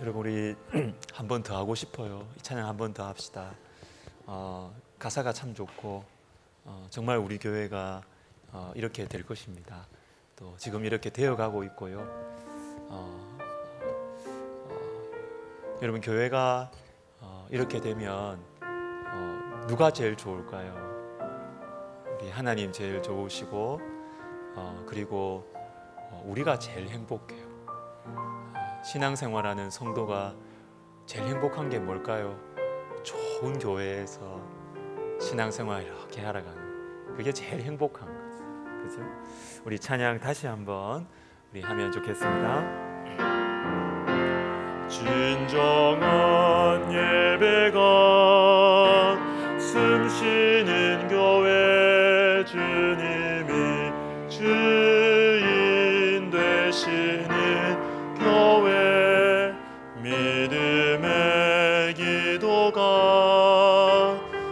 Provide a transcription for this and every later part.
여러분 우리 한 번 더 하고 싶어요. 이 찬양 한 번 더 합시다. 가사가 참 좋고 정말 우리 교회가 이렇게 될 것입니다. 또 지금 이렇게 되어가고 있고요. 여러분 교회가 이렇게 되면 누가 제일 좋을까요? 우리 하나님 제일 좋으시고 그리고 우리가 제일 행복해요. 신앙생활하는 성도가 제일 행복한 게 뭘까요? 좋은 교회에서 신앙생활 이렇게 하러가는 그게 제일 행복한 거죠. 그죠? 우리 찬양 다시 한번 우리 하면 좋겠습니다. 진정한 예배가 숨쉬는 교회 주님이 주인 되시는 교회 믿음의 기도가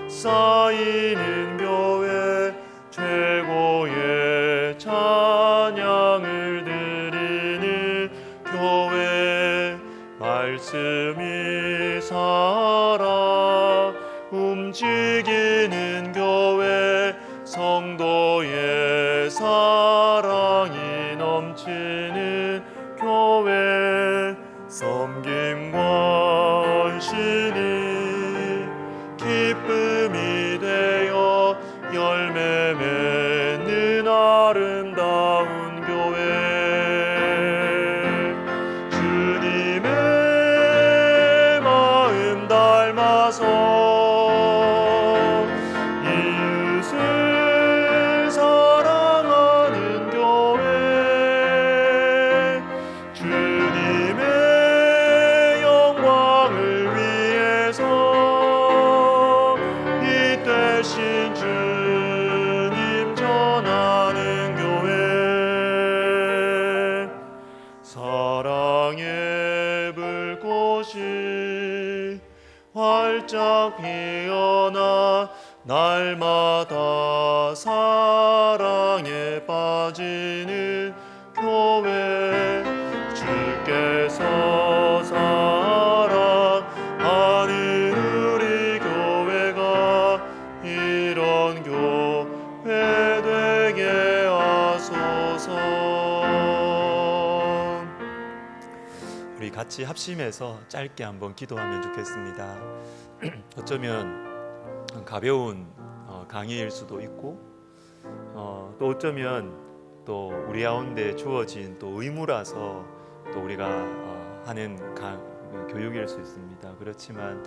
쌓이는 교회 최고의 찬양을 드리는 교회 말씀이 살아 움직이는 교회 성도의 사랑이 넘치는 교회 섬김과 헌신이 기쁨이 되어 열매 맺는 아름다운 교회 주님의 마음 닮아서 이웃을 사랑하는 교회 주님의 영광을 위해서 이 되신 주님 전하는 교회 사랑의 불꽃이 활짝 피어나 날마다 사랑에 빠지는 교회 주께서 사랑하는 우리 교회가 이런 교회 되게 하소서. 우리 같이 합심해서 짧게 한번 기도하면 좋겠습니다. 어쩌면 가벼운 강의일 수도 있고 또 어쩌면 또 우리 가운데 주어진 또 의무라서 또 우리가 하는 교육일 수 있습니다. 그렇지만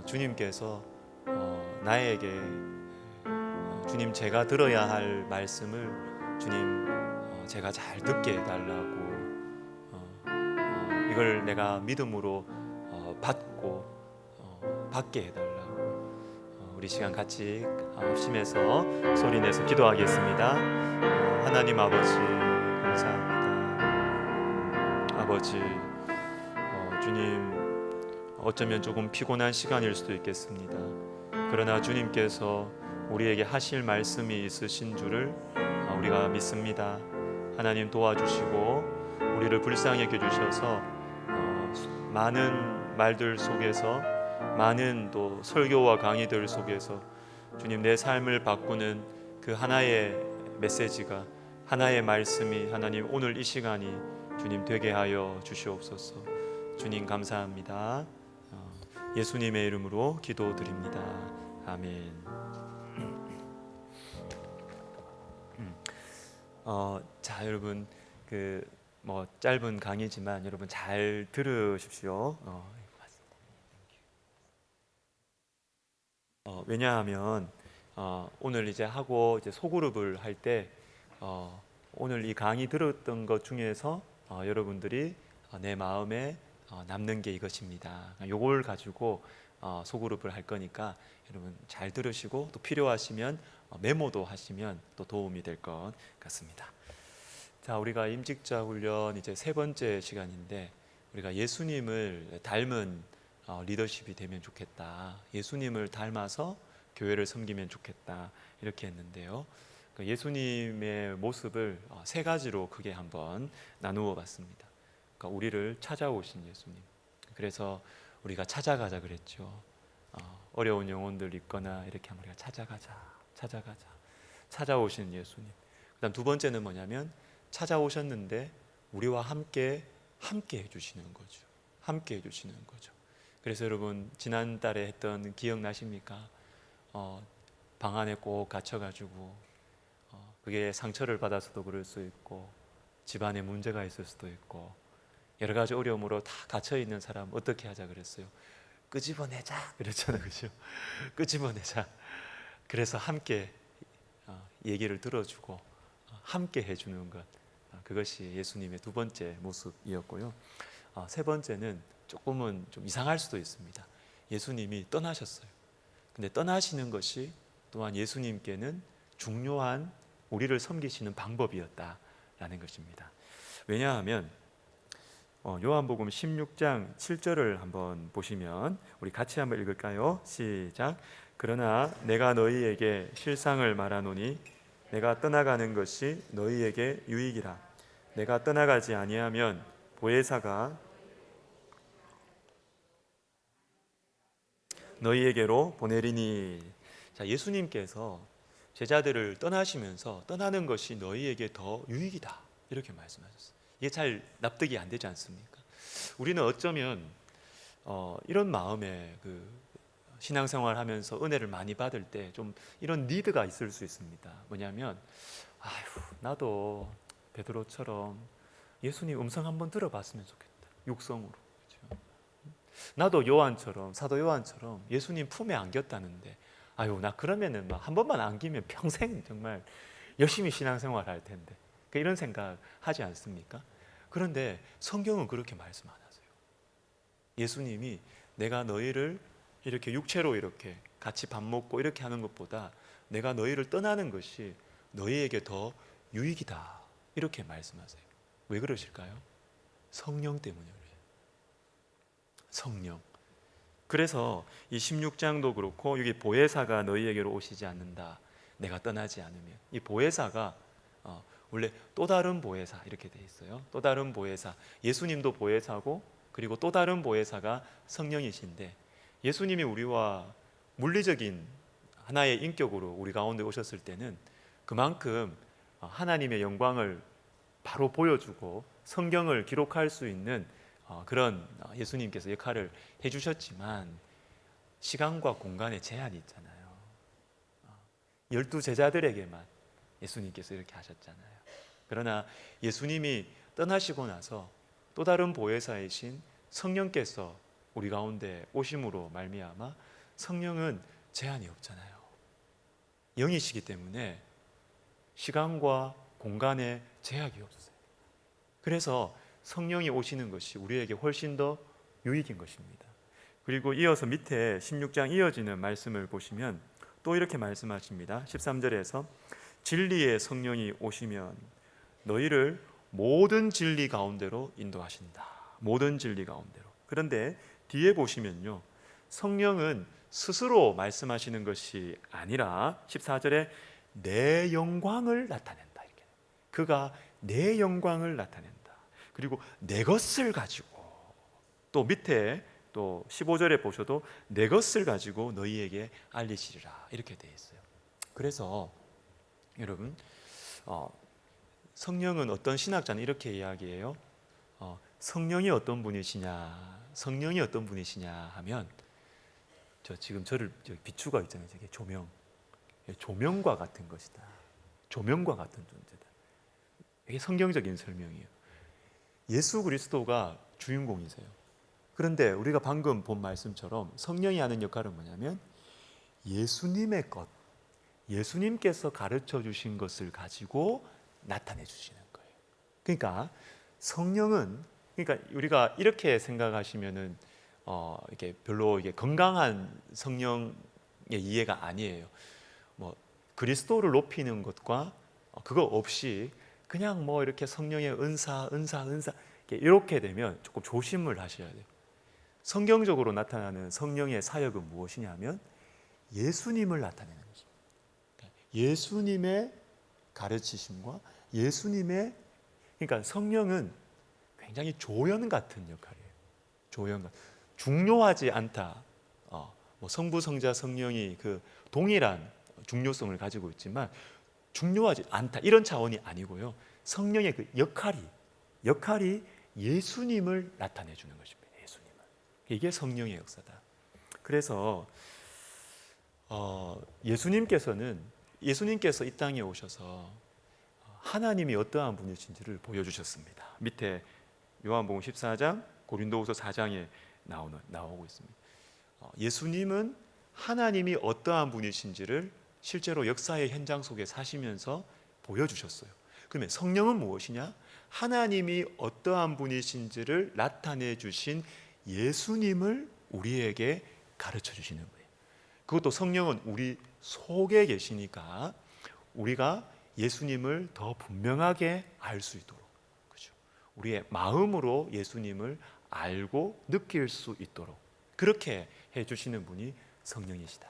주님께서 나에게 주님 제가 들어야 할 말씀을 주님 제가 잘 듣게 해달라고 이걸 내가 믿음으로 받고 받게 해달라고 우리 시간 같이 합심해서 소리내서 기도하겠습니다. 하나님 아버지 감사합니다. 아버지 주님 어쩌면 조금 피곤한 시간일 수도 있겠습니다. 그러나 주님께서 우리에게 하실 말씀이 있으신 줄을 우리가 믿습니다. 하나님 도와주시고 우리를 불쌍하게 해주셔서 많은 말들 속에서 많은 또 설교와 강의들 속에서 주님 내 삶을 바꾸는 그 하나의 메시지가 하나의 말씀이 하나님 오늘 이 시간이 주님 되게 하여 주시옵소서. 주님 감사합니다. 예수님의 이름으로 기도드립니다. 아멘. 자 여러분 짧은 강의지만 여러분 잘 들으십시오. 왜냐하면 오늘 이제 하고 이제 소그룹을 할 때 오늘 이 강의 들었던 것 중에서 여러분들이 내 마음에 남는 게 이것입니다. 요걸 가지고 소그룹을 할 거니까 여러분 잘 들으시고 또 필요하시면 메모도 하시면 또 도움이 될 것 같습니다. 자, 우리가 임직자 훈련 이제 세 번째 시간인데 우리가 예수님을 닮은 리더십이 되면 좋겠다. 예수님을 닮아서 교회를 섬기면 좋겠다. 이렇게 했는데요. 예수님의 모습을 세 가지로 크게 한번 나누어 봤습니다. 그러니까 우리를 찾아오신 예수님, 그래서 우리가 찾아가자 그랬죠. 어려운 영혼들 있거나 이렇게 하면 우리가 찾아가자. 찾아오시는 예수님. 그다음 두 번째는 뭐냐면 찾아오셨는데 우리와 함께 해주시는 거죠. 함께 해주시는 거죠. 그래서 여러분 지난달에 했던 기억나십니까? 방 안에 꼭 갇혀가지고 그게 상처를 받아서도 그럴 수 있고 집안에 문제가 있을 수도 있고 여러 가지 어려움으로 다 갇혀 있는 사람 어떻게 하자 그랬어요? 끄집어내자 그랬잖아요, 그죠? 끄집어내자. 그래서 함께 얘기를 들어주고 함께 해주는 것, 그것이 예수님의 두 번째 모습이었고요. 세 번째는 조금은 좀 이상할 수도 있습니다. 예수님이 떠나셨어요. 근데 떠나시는 것이 또한 예수님께는 중요한 우리를 섬기시는 방법이었다라는 것입니다. 왜냐하면 요한복음 16장 7절을 한번 보시면 우리 같이 한번 읽을까요? 시작. 그러나 내가 너희에게 실상을 말하노니 내가 떠나가는 것이 너희에게 유익이라. 내가 떠나가지 아니하면 보혜사가 너희에게로 보내리니. 자, 예수님께서 제자들을 떠나시면서 떠나는 것이 너희에게 더 유익이다 이렇게 말씀하셨어요. 이게 잘 납득이 안 되지 않습니까? 우리는 어쩌면 이런 마음에 신앙생활 하면서 은혜를 많이 받을 때 좀 이런 니드가 있을 수 있습니다. 뭐냐면 나도 베드로처럼 예수님 음성 한번 들어봤으면 좋겠다. 육성으로. 그렇죠? 나도 요한처럼, 사도 요한처럼 예수님 품에 안겼다는데 나 그러면은 한 번만 안기면 평생 정말 열심히 신앙생활 할 텐데 이런 생각 하지 않습니까? 그런데 성경은 그렇게 말씀 안 하세요. 예수님이 내가 너희를 이렇게 육체로 이렇게 같이 밥 먹고 이렇게 하는 것보다 내가 너희를 떠나는 것이 너희에게 더 유익이다 이렇게 말씀하세요. 왜 그러실까요? 성령 때문에 그래요. 성령. 그래서 이 16장도 그렇고 여기 보혜사가 너희에게로 오시지 않는다. 내가 떠나지 않으면. 이 보혜사가 원래 또 다른 보혜사 이렇게 돼 있어요. 또 다른 보혜사. 예수님도 보혜사고 그리고 또 다른 보혜사가 성령이신데 예수님이 우리와 물리적인 하나의 인격으로 우리 가운데 오셨을 때는 그만큼 하나님의 영광을 바로 보여주고 성경을 기록할 수 있는 그런 예수님께서 역할을 해주셨지만 시간과 공간의 제한이 있잖아요. 12 제자들에게만 예수님께서 이렇게 하셨잖아요. 그러나 예수님이 떠나시고 나서 또 다른 보혜사이신 성령께서 우리 가운데 오심으로 말미암아 성령은 제한이 없잖아요. 영이시기 때문에 시간과 공간에 제약이 없어요. 그래서 성령이 오시는 것이 우리에게 훨씬 더 유익인 것입니다. 그리고 이어서 밑에 16장 이어지는 말씀을 보시면 또 이렇게 말씀하십니다. 13절에서 진리의 성령이 오시면 너희를 모든 진리 가운데로 인도하신다. 모든 진리 가운데로. 그런데 뒤에 보시면요, 성령은 스스로 말씀하시는 것이 아니라 14절에 내 영광을 나타낸다. 이렇게. 그가 내 영광을 나타낸다. 그리고 내 것을 가지고 또 밑에 또 15절에 보셔도 내 것을 가지고 너희에게 알리시리라 이렇게 되어 있어요. 그래서 여러분 성령은 어떤 신학자는 이렇게 이야기해요. 성령이 어떤 분이시냐, 성령이 어떤 분이시냐 하면 지금 저를 비추가 있잖아요. 저게 조명과 같은 것이다. 조명과 같은 존재다. 이게 성경적인 설명이에요. 예수 그리스도가 주인공이세요. 그런데 우리가 방금 본 말씀처럼 성령이 하는 역할은 뭐냐면 예수님의 것, 예수님께서 가르쳐 주신 것을 가지고 나타내 주시는 거예요. 그러니까 성령은, 그러니까 우리가 이렇게 생각하시면은 이게 별로 이게 건강한 성령의 이해가 아니에요. 뭐 그리스도를 높이는 것과 그거 없이 그냥 이렇게 성령의 은사 이렇게 되면 조금 조심을 하셔야 돼요. 성경적으로 나타나는 성령의 사역은 무엇이냐면 예수님을 나타내는 것입니다. 예수님의 가르치심과 예수님의, 그러니까 성령은 굉장히 조연 같은 역할이에요. 조연 같은. 중요하지 않다. 뭐 성부, 성자, 성령이 그 동일한 중요성을 가지고 있지만 중요하지 않다 이런 차원이 아니고요. 성령의 그 역할이 예수님을 나타내 주는 것입니다. 예수님을. 이게 성령의 역사다. 그래서 예수님께서 이 땅에 오셔서 하나님이 어떠한 분이신지를 보여주셨습니다. 밑에 요한복음 14장, 고린도후서 4장에 나오고 있습니다. 예수님은 하나님이 어떠한 분이신지를 실제로 역사의 현장 속에 사시면서 보여주셨어요. 그러면 성령은 무엇이냐? 하나님이 어떠한 분이신지를 나타내 주신 예수님을 우리에게 가르쳐 주시는 거예요. 그것도 성령은 우리 속에 계시니까 우리가 예수님을 더 분명하게 알 수 있도록, 그렇죠? 우리의 마음으로 예수님을 알고 느낄 수 있도록 그렇게 해주시는 분이 성령이시다.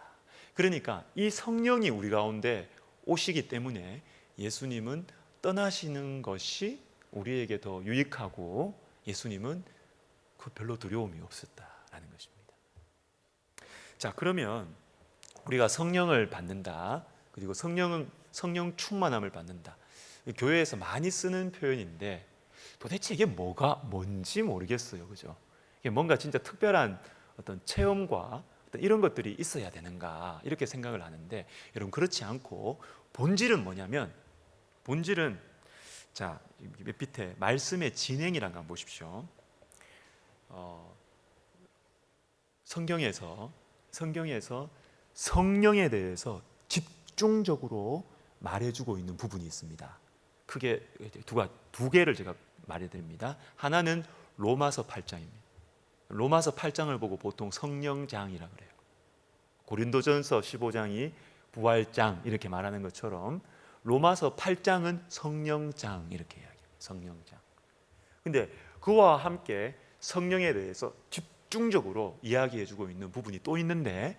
그러니까 이 성령이 우리 가운데 오시기 때문에 예수님은 떠나시는 것이 우리에게 더 유익하고 예수님은 별로 두려움이 없었다라는 것입니다. 자, 그러면 우리가 성령을 받는다, 그리고 성령 충만함을 받는다. 교회에서 많이 쓰는 표현인데 도대체 이게 뭔지 모르겠어요, 그죠? 이게 뭔가 진짜 특별한 어떤 체험과 어떤 이런 것들이 있어야 되는가 이렇게 생각을 하는데 여러분 그렇지 않고 본질은 뭐냐면 자, 밑에 말씀의 진행이란 거 한번 보십시오. 성경에서 성령에 대해서 집중적으로 말해주고 있는 부분이 있습니다. 크게 두 개를 제가 말해드립니다. 하나는 로마서 8장입니다. 로마서 8장을 보고 보통 성령장이라고 그래요. 고린도전서 15장이 부활장 이렇게 말하는 것처럼 로마서 8장은 성령장 이렇게 이야기해요. 성령장. 근데 그와 함께 성령에 대해서 집중적으로 이야기해주고 있는 부분이 또 있는데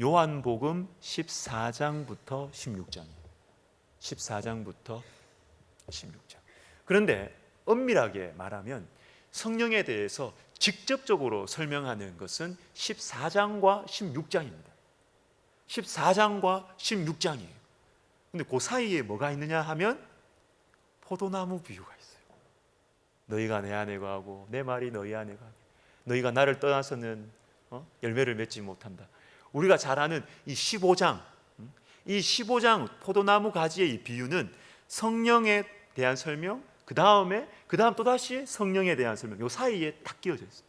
요한복음 14장부터 16장이에요. 14장부터 16장. 그런데 엄밀하게 말하면 성령에 대해서 직접적으로 설명하는 것은 14장과 16장입니다. 14장과 16장이에요. 근데 그 사이에 뭐가 있느냐 하면 포도나무 비유가 있어요. 너희가 내 안에 거하고 내 말이 너희 안에 거하고 너희가 나를 떠나서는 열매를 맺지 못한다. 우리가 잘 아는 이 15장 포도나무 가지의 이 비유는 성령에 대한 설명, 그 다음 또다시 성령에 대한 설명, 이 사이에 딱 끼어져 있어요.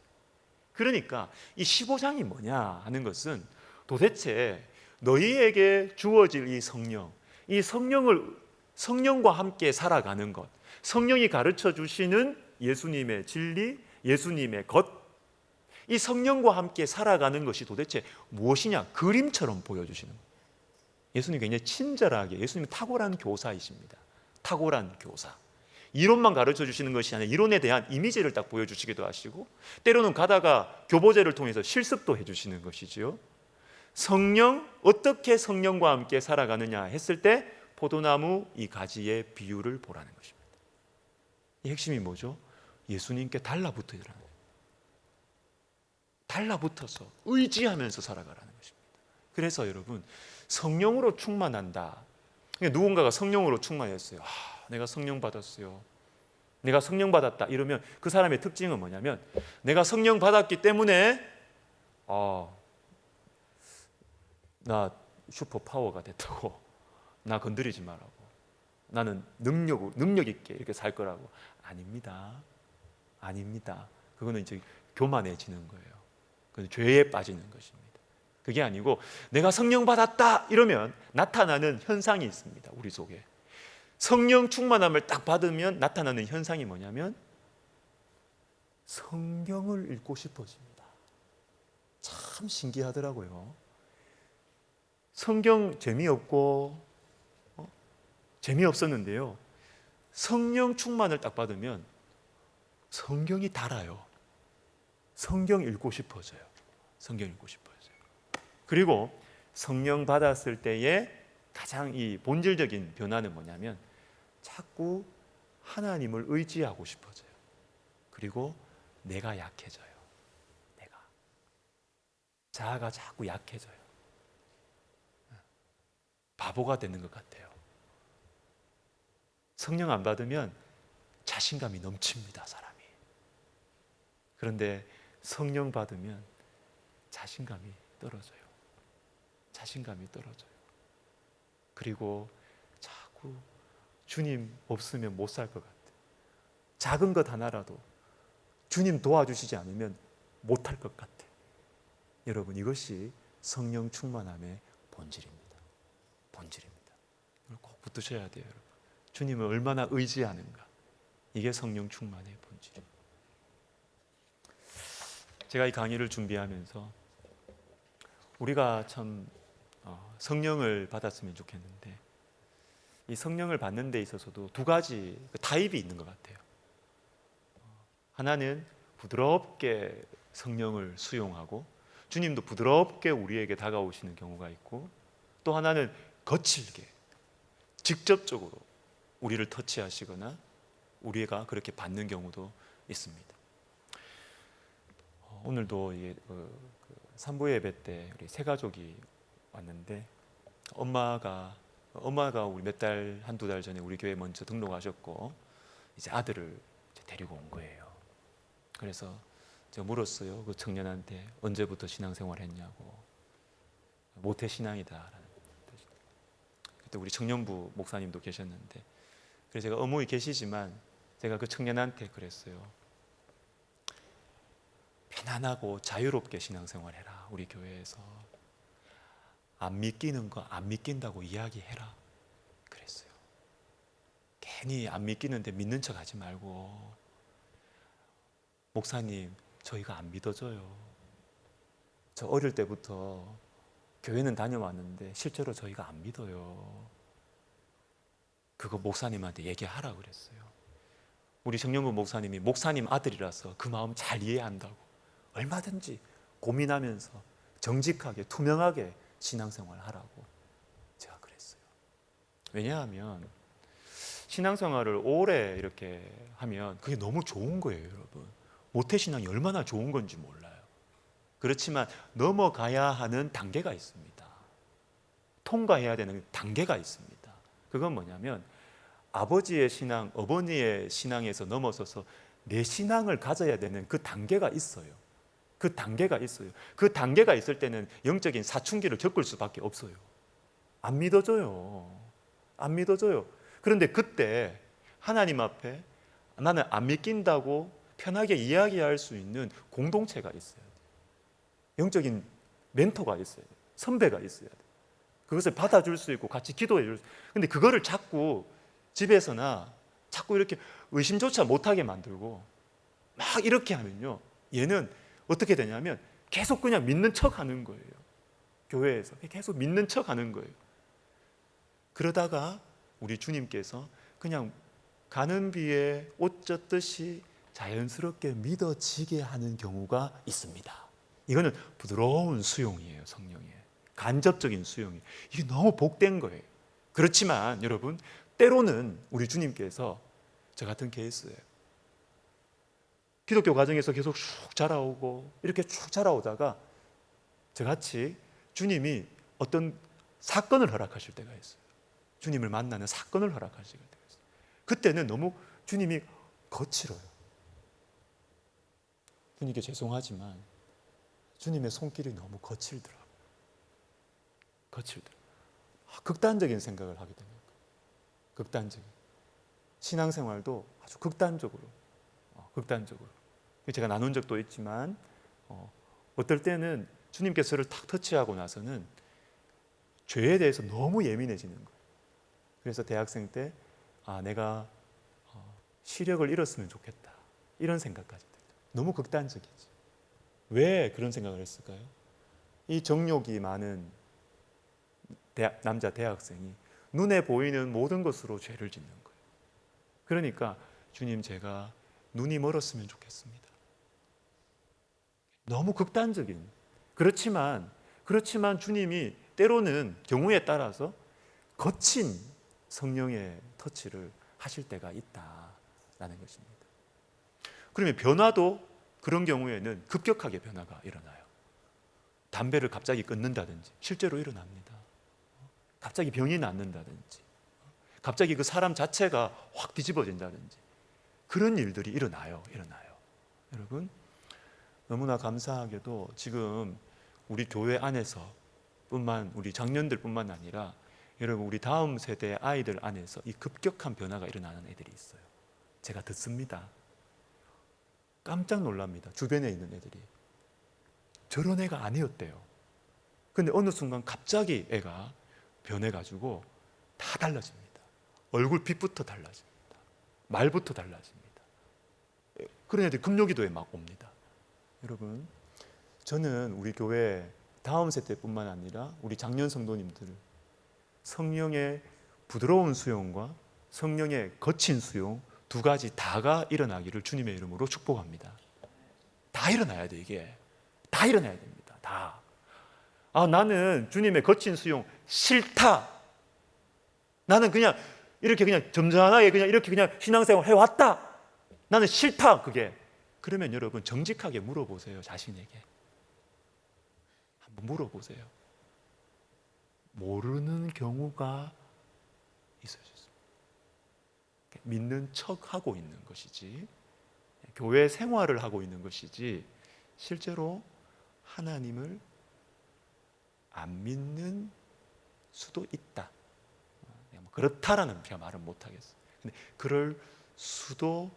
그러니까 이 15장이 뭐냐 하는 것은 도대체 너희에게 주어질 이 성령과 함께 살아가는 것, 성령이 가르쳐 주시는 예수님의 진리, 예수님의 것, 이 성령과 함께 살아가는 것이 도대체 무엇이냐 그림처럼 보여주시는 거예요. 예수님 굉장히 친절하게, 예수님은 탁월한 교사이십니다. 탁월한 교사. 이론만 가르쳐 주시는 것이 아니라 이론에 대한 이미지를 딱 보여주시기도 하시고 때로는 가다가 교보제를 통해서 실습도 해주시는 것이지요. 어떻게 성령과 함께 살아가느냐 했을 때 포도나무 이 가지의 비유를 보라는 것입니다. 이 핵심이 뭐죠? 예수님께 달라붙어야 되는 거예요. 달라붙어서 의지하면서 살아가라는 것입니다. 그래서 여러분 성령으로 충만한다. 누군가가 성령으로 충만했어요. 내가 성령 받았어요. 내가 성령 받았다 이러면 그 사람의 특징은 뭐냐면 내가 성령 받았기 때문에 나 슈퍼 파워가 됐다고 나 건드리지 말라고 나는 능력 있게 이렇게 살 거라고 아닙니다. 그거는 이제 교만해지는 거예요. 그건 죄에 빠지는 것입니다. 그게 아니고 내가 성령 받았다 이러면 나타나는 현상이 있습니다. 우리 속에 성령 충만함을 딱 받으면 나타나는 현상이 뭐냐면 성경을 읽고 싶어집니다. 참 신기하더라고요. 성경 재미없었는데요. 성령 충만을 딱 받으면 성경이 달아요. 성경 읽고 싶어져요. 그리고 성령 받았을 때의 가장 이 본질적인 변화는 뭐냐면 자꾸 하나님을 의지하고 싶어져요. 그리고 내가 약해져요. 자아가 자꾸 약해져요. 바보가 되는 것 같아요. 성령 안 받으면 자신감이 넘칩니다, 사람이. 그런데 성령 받으면 자신감이 떨어져요. 자신감이 떨어져요. 그리고 자꾸 주님 없으면 못 살 것 같아요. 작은 것 하나라도 주님 도와주시지 않으면 못할 것 같아요. 여러분, 이것이 성령 충만함의 본질입니다. 본질입니다. 꼭 붙드셔야 돼요, 여러분. 주님을 얼마나 의지하는가. 이게 성령 충만의 본질입니다. 제가 이 강의를 준비하면서 우리가 참 성령을 받았으면 좋겠는데, 이 성령을 받는 데 있어서도 두 가지 타입이 있는 것 같아요. 하나는 부드럽게 성령을 수용하고 주님도 부드럽게 우리에게 다가오시는 경우가 있고, 또 하나는 거칠게 직접적으로 우리를 터치하시거나 우리가 그렇게 받는 경우도 있습니다. 오늘도 산부 예배 때 우리 세 가족이 왔는데, 엄마가 우리 몇 달, 한두 달 전에 우리 교회 먼저 등록하셨고 이제 아들을 이제 데리고 온 거예요. 그래서 제가 물었어요. 그 청년한테 언제부터 신앙생활 했냐고. 모태 신앙이다라는 뜻. 그때 우리 청년부 목사님도 계셨는데, 그래서 제가 어머니 계시지만 제가 그 청년한테 그랬어요. 편안하고 자유롭게 신앙생활해라. 우리 교회에서 안 믿기는 거 안 믿긴다고 이야기해라. 그랬어요. 괜히 안 믿기는데 믿는 척 하지 말고, 목사님 저희가 안 믿어져요. 저 어릴 때부터 교회는 다녀왔는데 실제로 저희가 안 믿어요. 그거 목사님한테 얘기하라 그랬어요. 우리 정영근 목사님이 목사님 아들이라서 그 마음 잘 이해한다고 얼마든지 고민하면서 정직하게 투명하게 신앙생활 하라고 제가 그랬어요. 왜냐하면 신앙생활을 오래 이렇게 하면 그게 너무 좋은 거예요, 여러분. 모태신앙이 얼마나 좋은 건지 몰라요. 그렇지만 넘어가야 하는 단계가 있습니다. 통과해야 되는 단계가 있습니다. 그건 뭐냐면 아버지의 신앙, 어머니의 신앙에서 넘어서서 내 신앙을 가져야 되는 그 단계가 있어요. 그 단계가 있어요. 그 단계가 있을 때는 영적인 사춘기를 겪을 수밖에 없어요. 안 믿어져요. 안 믿어져요. 그런데 그때 하나님 앞에 나는 안 믿긴다고 편하게 이야기할 수 있는 공동체가 있어야 돼요. 영적인 멘토가 있어야 돼요. 선배가 있어야 돼요. 그것을 받아줄 수 있고 같이 기도해 줄 수 있고. 근데 그거를 자꾸 집에서나 자꾸 이렇게 의심조차 못하게 만들고 막 이렇게 하면요, 얘는 어떻게 되냐면 계속 그냥 믿는 척 하는 거예요. 교회에서 계속 믿는 척 하는 거예요. 그러다가 우리 주님께서 그냥 가는 비에 옷 젖듯이 자연스럽게 믿어지게 하는 경우가 있습니다. 이거는 부드러운 수용이에요. 성령의 간접적인 수용이. 이게 너무 복된 거예요. 그렇지만 여러분, 때로는 우리 주님께서 저 같은 케이스예요. 기독교 과정에서 계속 쭉 자라오고 이렇게 쭉 자라오다가 저같이 주님이 어떤 사건을 허락하실 때가 있어요. 주님을 만나는 사건을 허락하실 때가 있어요. 그때는 너무 주님이 거칠어요. 주님께 죄송하지만 주님의 손길이 너무 거칠더라고요. 거칠더라고요. 극단적인 생각을 하게 됩니다. 극단적인. 신앙생활도 아주 극단적으로. 제가 나눈 적도 있지만 어떨 때는 주님께서 저를 탁 터치하고 나서는 죄에 대해서 너무 예민해지는 거예요. 그래서 대학생 때 내가 시력을 잃었으면 좋겠다, 이런 생각까지 들죠. 너무 극단적이지. 왜 그런 생각을 했을까요? 이 정욕이 많은 남자 대학생이 눈에 보이는 모든 것으로 죄를 짓는 거예요. 그러니까 주님, 제가 눈이 멀었으면 좋겠습니다. 너무 극단적인. 그렇지만 주님이 때로는 경우에 따라서 거친 성령의 터치를 하실 때가 있다라는 것입니다. 그러면 변화도 그런 경우에는 급격하게 변화가 일어나요. 담배를 갑자기 끊는다든지 실제로 일어납니다. 갑자기 병이 낫는다든지 갑자기 그 사람 자체가 확 뒤집어진다든지 그런 일들이 일어나요. 여러분, 너무나 감사하게도 지금 우리 교회 안에서 우리 장년들뿐만 아니라 여러분 우리 다음 세대 아이들 안에서 이 급격한 변화가 일어나는 애들이 있어요. 제가 듣습니다. 깜짝 놀랍니다. 주변에 있는 애들이 저런 애가 아니었대요. 근데 어느 순간 갑자기 애가 변해가지고 다 달라집니다. 얼굴 빛부터 달라집니다. 말부터 달라집니다. 그런 애들이 금요기도에 막 옵니다. 여러분, 저는 우리 교회 다음 세대뿐만 아니라 우리 장년 성도님들 성령의 부드러운 수용과 성령의 거친 수용 두 가지 다가 일어나기를 주님의 이름으로 축복합니다. 다 일어나야 돼. 이게 다 일어나야 됩니다. 다. 나는 주님의 거친 수용 싫다. 나는 그냥 이렇게 그냥 점잖하게 그냥 이렇게 그냥 신앙생활 해왔다. 나는 싫다. 그게. 그러면 여러분 정직하게 물어보세요. 자신에게 한번 물어보세요. 모르는 경우가 있을 수 있습니다. 믿는 척하고 있는 것이지, 교회 생활을 하고 있는 것이지 실제로 하나님을 안 믿는 수도 있다. 그렇다라는 제가 말은 못하겠어요. 근데 그럴 수도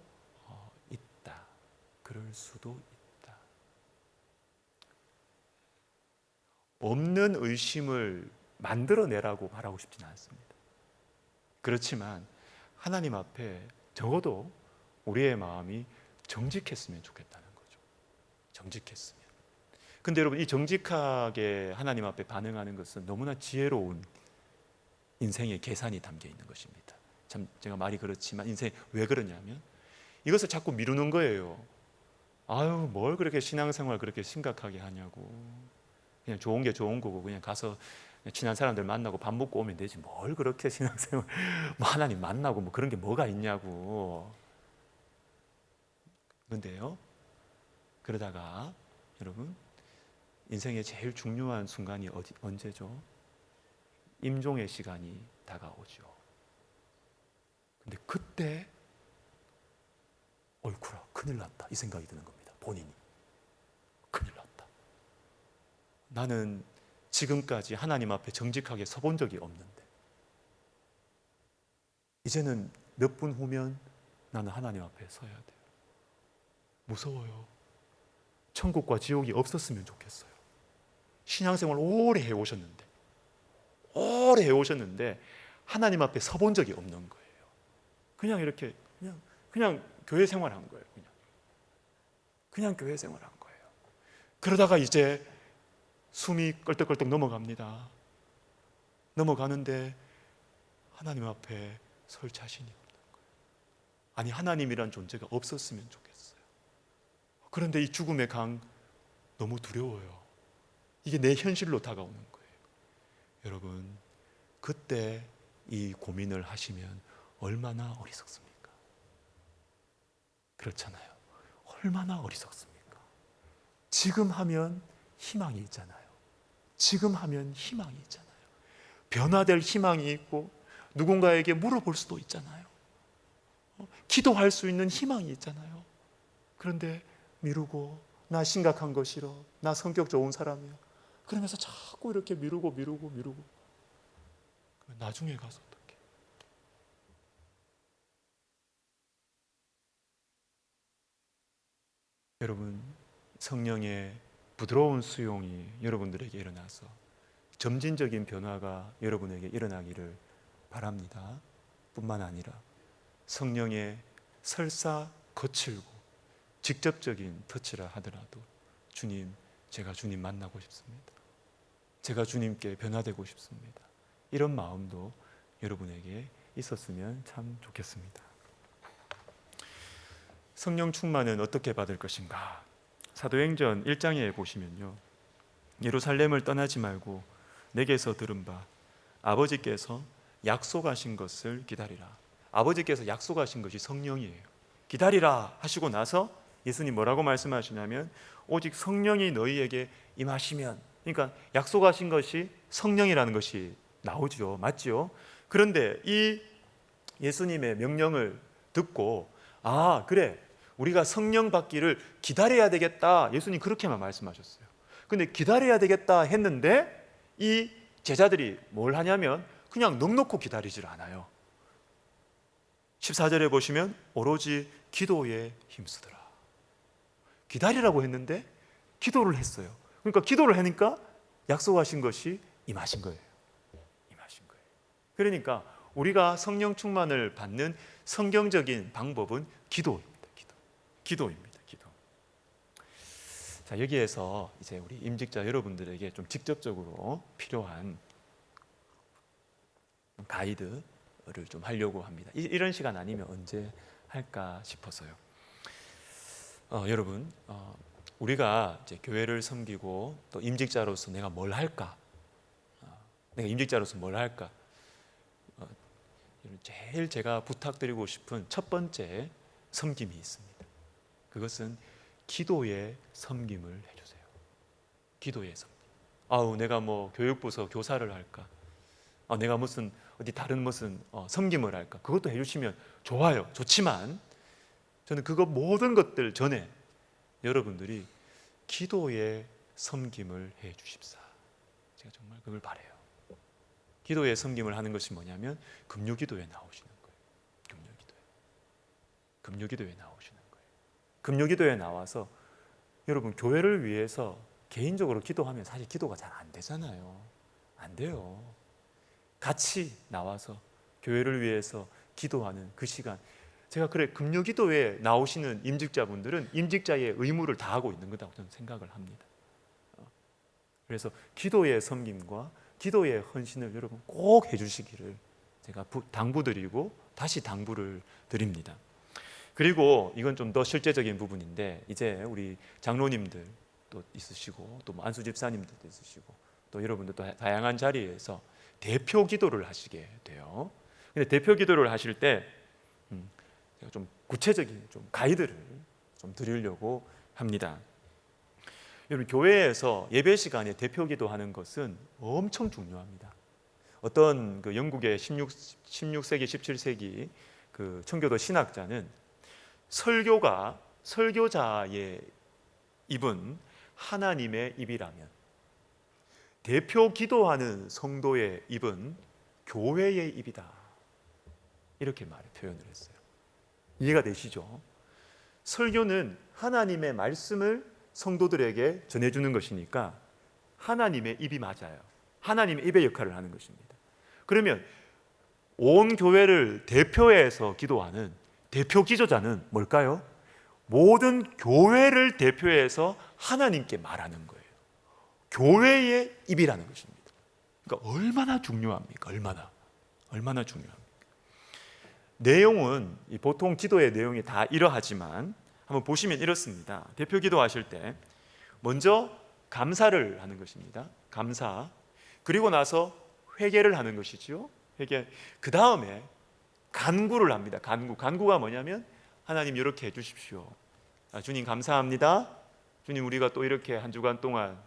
있다. 그럴 수도 있다. 없는 의심을 만들어내라고 말하고 싶지는 않습니다. 그렇지만 하나님 앞에 적어도 우리의 마음이 정직했으면 좋겠다는 거죠. 정직했으면. 근데 여러분, 이 정직하게 하나님 앞에 반응하는 것은 너무나 지혜로운 인생의 계산이 담겨 있는 것입니다. 참 제가 말이 그렇지만 인생이 왜 그러냐면 이것을 자꾸 미루는 거예요. 아유, 뭘 그렇게 신앙생활 그렇게 심각하게 하냐고. 그냥 좋은 게 좋은 거고 그냥 가서 친한 사람들 만나고 밥 먹고 오면 되지. 뭘 그렇게 신앙생활 뭐 하나님 만나고 뭐 그런 게 뭐가 있냐고. 그런데요, 그러다가 여러분 인생의 제일 중요한 순간이 언제죠? 임종의 시간이 다가오죠. 근데 그때 어이쿠라 큰일 났다 이 생각이 드는 겁니다. 본인이 큰일 났다. 나는 지금까지 하나님 앞에 정직하게 서본 적이 없는데 이제는 몇 분 후면 나는 하나님 앞에 서야 돼요. 무서워요. 천국과 지옥이 없었으면 좋겠어요. 신앙생활 오래 해오셨는데 하나님 앞에 서본 적이 없는 거예요. 그냥 이렇게 그냥 교회 생활한 거예요. 그냥 교회 생활한 거예요. 그러다가 이제 숨이 껄떡껄떡 넘어가는데 하나님 앞에 설 자신이 없는 거예요. 아니, 하나님이란 존재가 없었으면 좋겠어요. 그런데 이 죽음의 강 너무 두려워요. 이게 내 현실로 다가오는 거예요. 여러분, 그때 이 고민을 하시면 얼마나 어리석습니까? 그렇잖아요. 얼마나 어리석습니까? 지금 하면 희망이 있잖아요. 변화될 희망이 있고 누군가에게 물어볼 수도 있잖아요. 기도할 수 있는 희망이 있잖아요. 그런데 미루고, 나 심각한 거 싫어, 나 성격 좋은 사람이야, 그러면서 자꾸 이렇게 미루고 나중에 가서 어떡해? 여러분, 성령의 부드러운 수용이 여러분들에게 일어나서 점진적인 변화가 여러분에게 일어나기를 바랍니다. 뿐만 아니라 성령의 설사 거칠고 직접적인 터치라 하더라도 주님, 제가 주님 만나고 싶습니다. 제가 주님께 변화되고 싶습니다. 이런 마음도 여러분에게 있었으면 참 좋겠습니다. 성령 충만은 어떻게 받을 것인가? 사도행전 1장에 보시면요, 예루살렘을 떠나지 말고 내게서 들은 바 아버지께서 약속하신 것을 기다리라. 아버지께서 약속하신 것이 성령이에요. 기다리라 하시고 나서 예수님 뭐라고 말씀하시냐면 오직 성령이 너희에게 임하시면 그러니까 약속하신 것이 성령이라는 것이 나오죠. 맞죠? 그런데 이 예수님의 명령을 듣고 그래, 우리가 성령 받기를 기다려야 되겠다. 예수님 그렇게만 말씀하셨어요. 근데 기다려야 되겠다 했는데 이 제자들이 뭘 하냐면 그냥 넋놓고 기다리질 않아요. 14절에 보시면 오로지 기도에 힘쓰더라. 기다리라고 했는데 기도를 했어요. 그러니까 기도를 하니까 약속하신 것이 임하신 거예요. 임하신 거예요. 그러니까 우리가 성령 충만을 받는 성경적인 방법은 기도입니다. 기도입니다. 기도. 자, 여기에서 이제 우리 임직자 여러분들에게 좀 직접적으로 필요한 가이드를 좀 하려고 합니다. 이런 시간 아니면 언제 할까 싶어서요. 여러분, 우리가 이제 교회를 섬기고 또 임직자로서 내가 뭘 할까? 내가 임직자로서 뭘 할까? 제일 제가 부탁드리고 싶은 첫 번째 섬김이 있습니다. 그것은 기도의 섬김을 해주세요. 기도의 섬김. 내가 뭐 교육부서 교사를 할까? 내가 무슨 어디 다른 무슨 섬김을 할까? 그것도 해주시면 좋아요. 좋지만 저는 그거 모든 것들 전에 여러분들이 기도의 섬김을 해 주십사. 제가 정말 그걸 바라요. 기도의 섬김을 하는 것이 뭐냐면 금요기도에 나오시는 거예요. 금요기도에 나오시는 거예요. 금요기도에 나와서 여러분 교회를 위해서 개인적으로 기도하면 사실 기도가 잘 안 되잖아요. 안 돼요. 같이 나와서 교회를 위해서 기도하는 그 시간, 제가 금요기도에 나오시는 임직자분들은 임직자의 의무를 다하고 있는 거라고 저는 생각을 합니다. 그래서 기도의 섬김과 기도의 헌신을 여러분 꼭 해주시기를 제가 당부드리고 다시 당부를 드립니다. 그리고 이건 좀 더 실제적인 부분인데, 이제 우리 장로님들 또 있으시고 또 안수 집사님들도 있으시고 또 여러분들도 다양한 자리에서 대표 기도를 하시게 돼요. 근데 대표 기도를 하실 때 제가 좀 구체적인 좀 가이드를 좀 드리려고 합니다. 여러분 교회에서 예배 시간에 대표 기도하는 것은 엄청 중요합니다. 어떤 그 영국의 16세기 17세기 그 청교도 신학자는 설교자의 입은 하나님의 입이라면 대표 기도하는 성도의 입은 교회의 입이다, 이렇게 표현을 했어요. 이해가 되시죠? 설교는 하나님의 말씀을 성도들에게 전해주는 것이니까 하나님의 입이 맞아요. 하나님의 입의 역할을 하는 것입니다. 그러면 온 교회를 대표해서 기도하는 대표 기도자는 뭘까요? 모든 교회를 대표해서 하나님께 말하는 거예요. 교회의 입이라는 것입니다. 그러니까 얼마나 중요합니까? 얼마나 중요합니까? 내용은 보통 기도의 내용이 다 이러하지만 한번 보시면 이렇습니다. 대표 기도하실 때 먼저 감사를 하는 것입니다. 감사. 그리고 나서 회개를 하는 것이죠. 회개. 그 다음에 간구를 합니다. 간구가 뭐냐면 하나님 이렇게 해주십시오. 주님 감사합니다. 주님 우리가 또 이렇게 한 주간 동안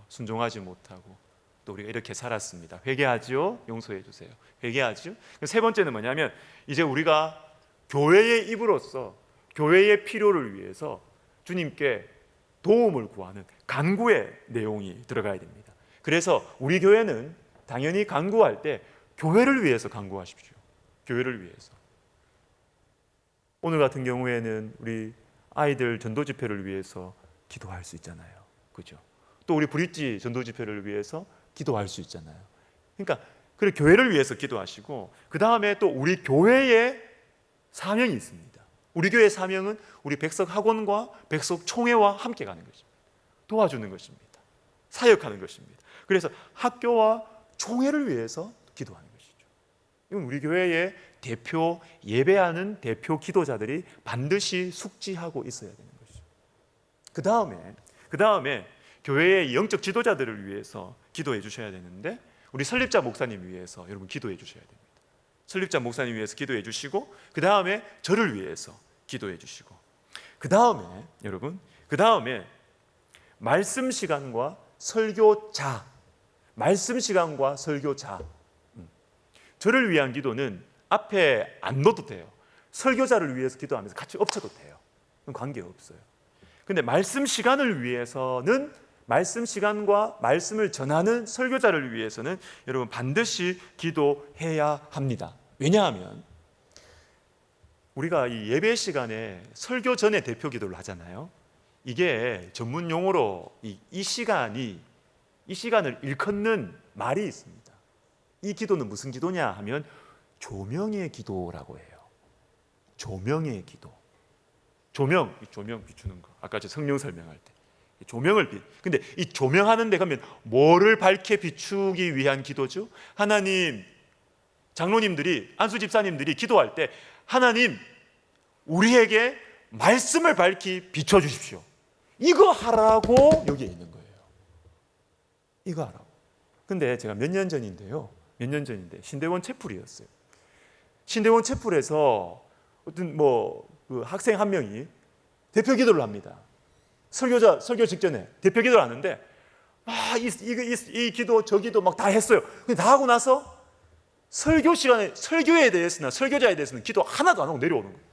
순종하지 못하고 또 우리가 이렇게 살았습니다. 회개하지요. 용서해 주세요. 회개하지요. 세 번째는 뭐냐면 이제 우리가 교회의 입으로서 교회의 필요를 위해서 주님께 도움을 구하는 간구의 내용이 들어가야 됩니다. 그래서 우리 교회는 당연히 간구할 때 교회를 위해서 간구하십시오. 교회를 위해서. 오늘 같은 경우에는 우리 아이들 전도 집회를 위해서 기도할 수 있잖아요. 그죠? 또 우리 브릿지 전도 집회를 위해서 기도할 수 있잖아요. 그러니까 교회를 위해서 기도하시고, 그 다음에 또 우리 교회의 사명이 있습니다. 우리 교회의 사명은 우리 백석 학원과 백석 총회와 함께 가는 것입니다. 도와주는 것입니다. 사역하는 것입니다. 그래서 학교와 총회를 위해서 기도하는 것이죠. 이건 우리 교회의 대표 예배하는 대표 기도자들이 반드시 숙지하고 있어야 되는 것이죠. 그 다음에 교회의 영적 지도자들을 위해서 기도해 주셔야 되는데, 우리 설립자 목사님 위해서 여러분 기도해 주셔야 됩니다. 설립자 목사님 위해서 기도해 주시고, 그 다음에 저를 위해서 기도해 주시고, 그 다음에 말씀 시간과 설교자, 말씀 시간과 설교자. 저를 위한 기도는 앞에 안 넣어도 돼요. 설교자를 위해서 기도하면서 같이 엎쳐도 돼요. 관계없어요. 근데 말씀 시간을 위해서는, 말씀 시간과 말씀을 전하는 설교자를 위해서는 여러분 반드시 기도해야 합니다. 왜냐하면 우리가 이 예배 시간에 설교 전에 대표 기도를 하잖아요. 이게 전문 용어로 이 시간을 일컫는 말이 있습니다. 이 기도는 무슨 기도냐 하면 조명의 기도라고 해요. 조명의 기도. 조명 비추는 거. 아까 저 성령 설명할 때 근데 이 조명하는 데 가면 뭐를 밝게 비추기 위한 기도죠? 하나님, 장로님들이, 안수 집사님들이 기도할 때 하나님, 우리에게 말씀을 밝히 비춰 주십시오. 이거 하라고 여기에 있는 거예요. 이거 하라고. 근데 제가 몇 년 전인데 신대원 채플이었어요. 신대원 채플에서 어떤 그 학생 한 명이 대표 기도를 합니다. 설교 직전에 대표 기도를 하는데 이 기도 저 기도 막 다 했어요. 근데 다 하고 나서 설교 시간에 설교에 대해서나 설교자에 대해서는 기도 하나도 안 하고 내려오는 거예요.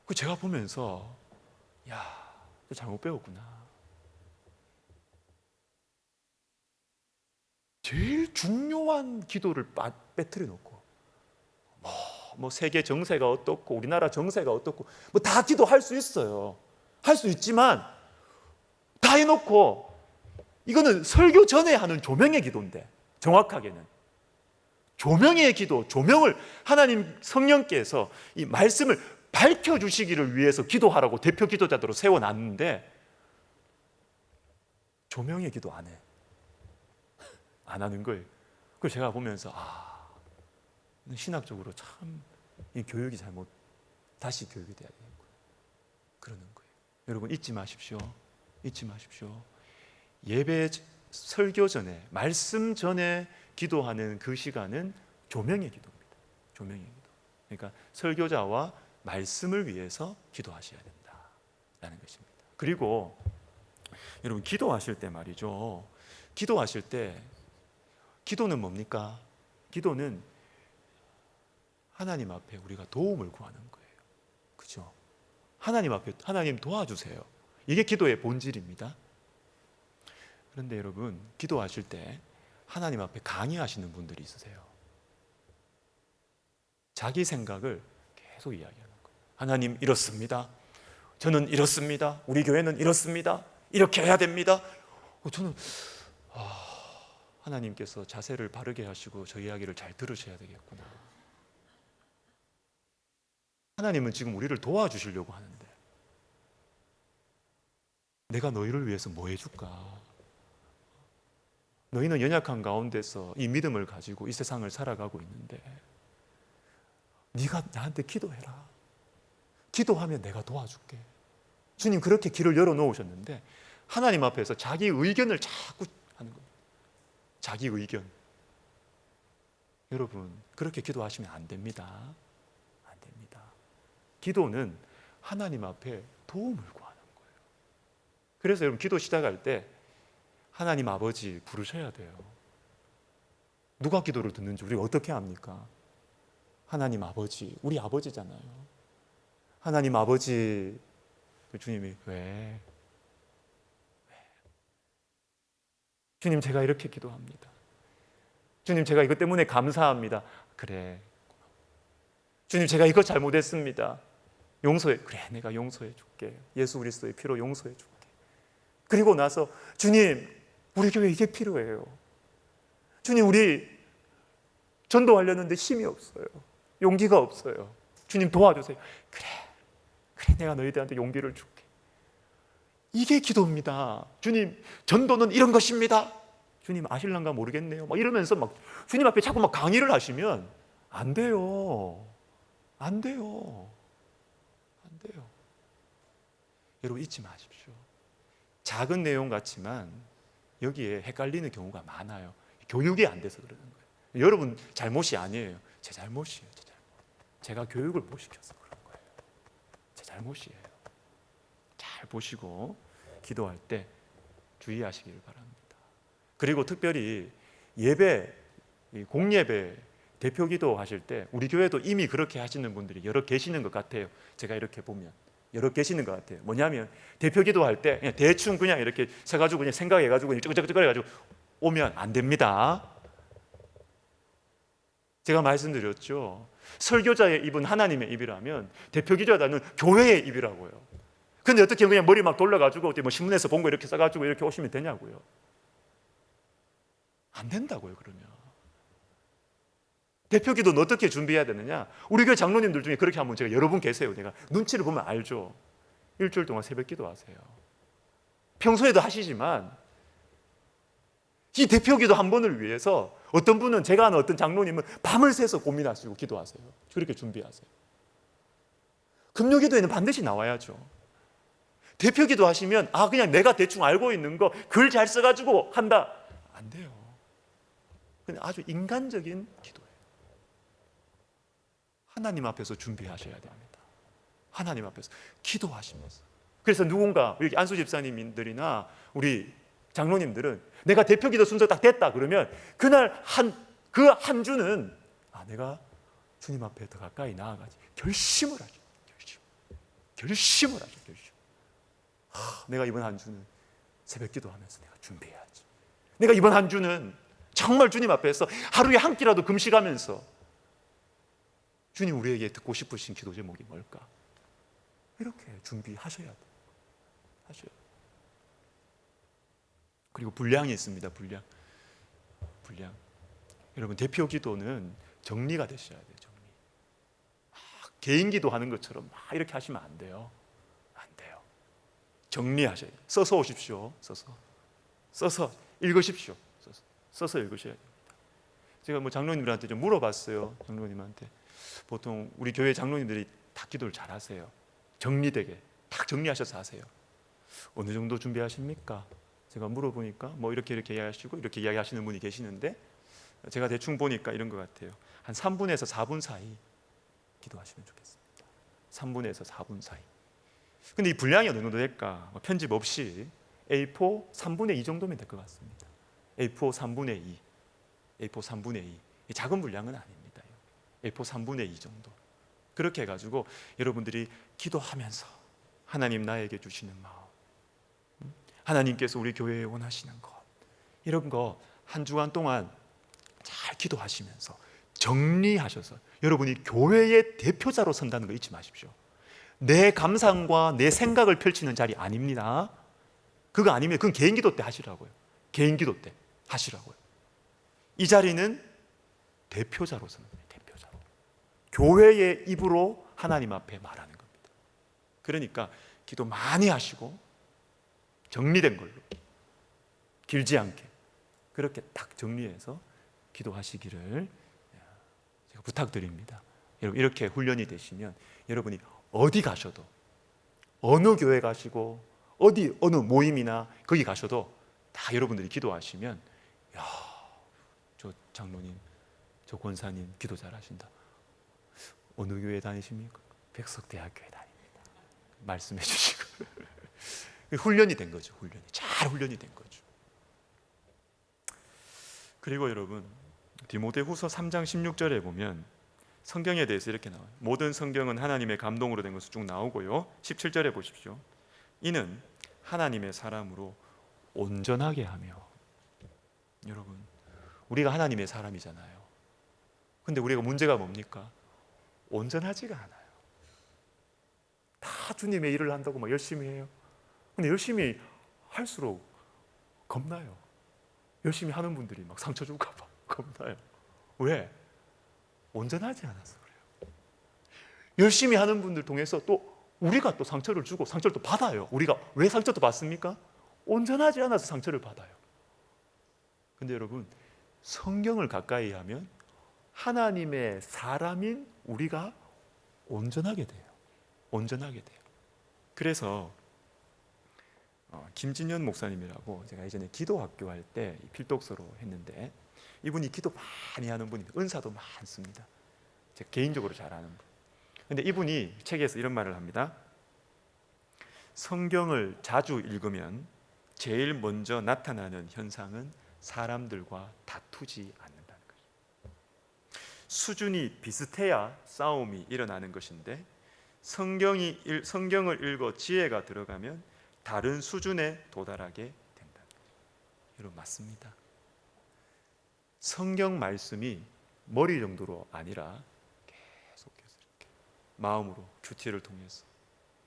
그 제가 보면서 잘못 배웠구나. 제일 중요한 기도를 빼뜨려 놓고 뭐 세계 정세가 어떻고 우리나라 정세가 어떻고 뭐 다 기도할 수 있어요. 할 수 있지만 다 해놓고 이거는 설교 전에 하는 조명의 기도인데, 정확하게는 조명의 기도, 조명을 하나님 성령께서 이 말씀을 밝혀주시기를 위해서 기도하라고 대표 기도자들로 세워놨는데 조명의 기도 안 해. 안 하는 거예요. 그걸 제가 보면서 신학적으로 참 이 교육이 다시 교육이 돼야 되겠구나 그러는 거예요. 여러분 잊지 마십시오. 예배 설교 전에, 말씀 전에 기도하는 그 시간은 조명의 기도입니다. 조명의 기도. 그러니까 설교자와 말씀을 위해서 기도하셔야 된다라는 것입니다. 그리고 여러분 기도하실 때 말이죠. 기도하실 때 기도는 뭡니까? 기도는 하나님 앞에 우리가 도움을 구하는 거예요. 그죠? 하나님 앞에 하나님 도와주세요. 이게 기도의 본질입니다. 그런데 여러분 기도하실 때 하나님 앞에 강의하시는 분들이 있으세요. 자기 생각을 계속 이야기하는 거예요. 하나님 이렇습니다. 저는 이렇습니다. 우리 교회는 이렇습니다. 이렇게 해야 됩니다. 저는 하나님께서 자세를 바르게 하시고 저 이야기를 잘 들으셔야 되겠구나. 하나님은 지금 우리를 도와주시려고 하는데 내가 너희를 위해서 뭐 해줄까? 너희는 연약한 가운데서 이 믿음을 가지고 이 세상을 살아가고 있는데 네가 나한테 기도해라. 기도하면 내가 도와줄게. 주님 그렇게 길을 열어놓으셨는데 하나님 앞에서 자기 의견을 자꾸 하는 거예요. 자기 의견. 여러분 그렇게 기도하시면 안 됩니다. 안 됩니다. 기도는 하나님 앞에 도움을 구하는 거예요. 그래서 여러분 기도 시작할 때 하나님 아버지 부르셔야 돼요. 누가 기도를 듣는지 우리가 어떻게 압니까? 하나님 아버지, 우리 아버지잖아요. 하나님 아버지, 주님이 왜? 주님 제가 이렇게 기도합니다. 주님 제가 이것 때문에 감사합니다. 그래. 주님 제가 이거 잘못했습니다. 용서해. 그래 내가 용서해 줄게. 예수 그리스도의 피로 용서해 줄게. 그리고 나서 주님 우리 교회 이게 필요해요. 주님 우리 전도하려는데 힘이 없어요. 용기가 없어요. 주님 도와주세요. 그래 내가 너희들한테 용기를 줄게. 이게 기도입니다. 주님 전도는 이런 것입니다. 주님 아실란가 모르겠네요. 막 이러면서 막 주님 앞에 자꾸 막 강의를 하시면 안 돼요. 안 돼요. 안 돼요. 여러분 잊지 마십시오. 작은 내용 같지만 여기에 헷갈리는 경우가 많아요. 교육이 안 돼서 그러는 거예요. 여러분 잘못이 아니에요. 제 잘못이에요. 제 잘못. 제가 교육을 못 시켜서 그런 거예요. 제 잘못이에요. 잘 보시고 기도할 때 주의하시기를 바랍니다. 그리고 특별히 예배, 이 공예배 대표기도 하실 때 우리 교회도 이미 그렇게 하시는 분들이 여러 계시는 것 같아요. 제가 이렇게 보면 여러 계시는 것 같아요. 뭐냐면 대표기도 할 때 그냥 대충 그냥 이렇게 서가지고 그냥 생각해가지고 쩌글쩌글 해가지고 오면 안 됩니다. 제가 말씀드렸죠. 설교자의 입은 하나님의 입이라면 대표기도자는 교회의 입이라고요. 근데 어떻게 그냥 머리 막 돌려가지고 뭐 신문에서 본 거 이렇게 써가지고 이렇게 오시면 되냐고요. 안 된다고요. 그러면 대표기도는 어떻게 준비해야 되느냐? 우리 교회 장로님들 중에 그렇게 한 분 제가 여러 분 계세요. 내가 눈치를 보면 알죠. 일주일 동안 새벽기도 하세요. 평소에도 하시지만 이 대표기도 한 번을 위해서 어떤 분은, 제가 아는 어떤 장로님은 밤을 새서 고민하시고 기도하세요. 그렇게 준비하세요. 금요기도에는 반드시 나와야죠. 대표기도 하시면 그냥 내가 대충 알고 있는 거 글 잘 써가지고 한다, 안 돼요. 그냥 아주 인간적인 기도예요. 하나님 앞에서 준비하셔야 됩니다. 하나님 앞에서 기도하시면서. 그래서 누군가 여기 안수 집사님들이나 우리 장로님들은 내가 대표기도 순서 딱 됐다 그러면 그날 그 한 주는 내가 주님 앞에 더 가까이 나아가지 결심을 하죠. 결심을 하죠. 내가 이번 한 주는 새벽기도 하면서 내가 준비해야지. 내가 이번 한 주는 정말 주님 앞에서 하루에 한 끼라도 금식하면서 주님 우리에게 듣고 싶으신 기도 제목이 뭘까? 이렇게 준비하셔야 돼요. 그리고 분량이 있습니다. 분량. 여러분 대표 기도는 정리가 되셔야 돼요. 정리. 개인 기도하는 것처럼 막 이렇게 하시면 안 돼요. 정리하셔야 돼요. 써서 오십시오. 써서 읽으십시오. 써서 읽으셔야 됩니다. 제가 뭐 장로님들한테 좀 물어봤어요. 장로님한테 보통 우리 교회 장로님들이 다 기도를 잘 하세요. 정리되게 딱 정리하셔서 하세요. 어느 정도 준비하십니까? 제가 물어보니까 뭐 이렇게 이야기하시고 이렇게 이야기하시는 분이 계시는데 제가 대충 보니까 이런 것 같아요. 한 3분에서 4분 사이 기도하시면 좋겠습니다. 3분에서 4분 사이. 근데 이 분량이 어느 정도 될까? 편집 없이 A4 3분의 2 정도면 될 것 같습니다. A4 3분의 2. A4 3분의 2. 작은 분량은 아닙니다. A4 3분의 2 정도. 그렇게 해가지고 여러분들이 기도하면서 하나님 나에게 주시는 마음, 하나님께서 우리 교회에 원하시는 것, 이런 거 한 주간 동안 잘 기도하시면서 정리하셔서 여러분이 교회의 대표자로 선다는 거 잊지 마십시오. 내 감상과 내 생각을 펼치는 자리 아닙니다. 그거 아니면 그건 개인 기도 때 하시라고요. 개인 기도 때 하시라고요. 이 자리는 대표자로 서는 거예요. 대표자로. 교회의 입으로 하나님 앞에 말하는 겁니다. 그러니까 기도 많이 하시고 정리된 걸로, 길지 않게 그렇게 딱 정리해서 기도하시기를 제가 부탁드립니다. 여러분 이렇게 훈련이 되시면 여러분이 어디 가셔도, 어느 교회 가시고 어느 모임이나 거기 가셔도 다 여러분들이 기도하시면 저 장로님, 저 권사님 기도 잘하신다. 어느 교회 다니십니까? 백석대학교에 다닙니다. 말씀해 주시고 훈련이 된 거죠. 잘 훈련이 된 거죠. 그리고 여러분 디모데후서 3장 16절에 보면 성경에 대해서 이렇게 나와요. 모든 성경은 하나님의 감동으로 된 것으로 쭉 나오고요. 17절에 보십시오. 이는 하나님의 사람으로 온전하게 하며. 여러분 우리가 하나님의 사람이잖아요. 근데 우리가 문제가 뭡니까? 온전하지가 않아요. 다 주님의 일을 한다고 막 열심히 해요. 근데 열심히 할수록 겁나요. 열심히 하는 분들이 막 상처 줄까 봐 겁나요. 왜? 온전하지 않아서 그래요. 열심히 하는 분들 통해서 또 우리가 또 상처를 주고 상처를 또 받아요. 우리가 왜 상처도 받습니까? 온전하지 않아서 상처를 받아요. 근데 여러분 성경을 가까이 하면 하나님의 사람인 우리가 온전하게 돼요. 온전하게 돼요. 그래서 김진현 목사님이라고 제가 예전에 기도학교 할 때 필독서로 했는데 이분이 기도 많이 하는 분입니다. 은사도 많습니다. 제가 개인적으로 잘 아는 분. 근데 이분이 책에서 이런 말을 합니다. 성경을 자주 읽으면 제일 먼저 나타나는 현상은 사람들과 다투지 않는다는 거죠. 수준이 비슷해야 싸움이 일어나는 것인데 성경을 읽어 지혜가 들어가면 다른 수준에 도달하게 된다. 여러분 맞습니다. 성경 말씀이 머리 정도로 아니라 계속해서 이렇게 마음으로 큐티를 통해서,